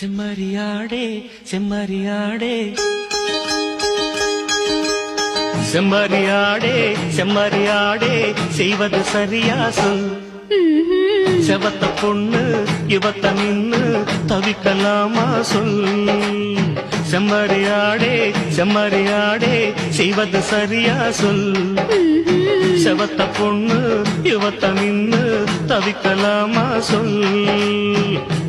செம்மறியாடே செம்மறியாடே செம்மறியாடே செம்மறியாடே செய்வது சரியா சொல். செவத்த பொண்ணு இவத்த நின்னு தவிக்கலாமா சொல். செம்மறியாடே செம்மறியாடே செய்வது சரியா சொல். செவத்த பொண்ணு இவத்த நின்னு தவிக்கலாமா சொல்.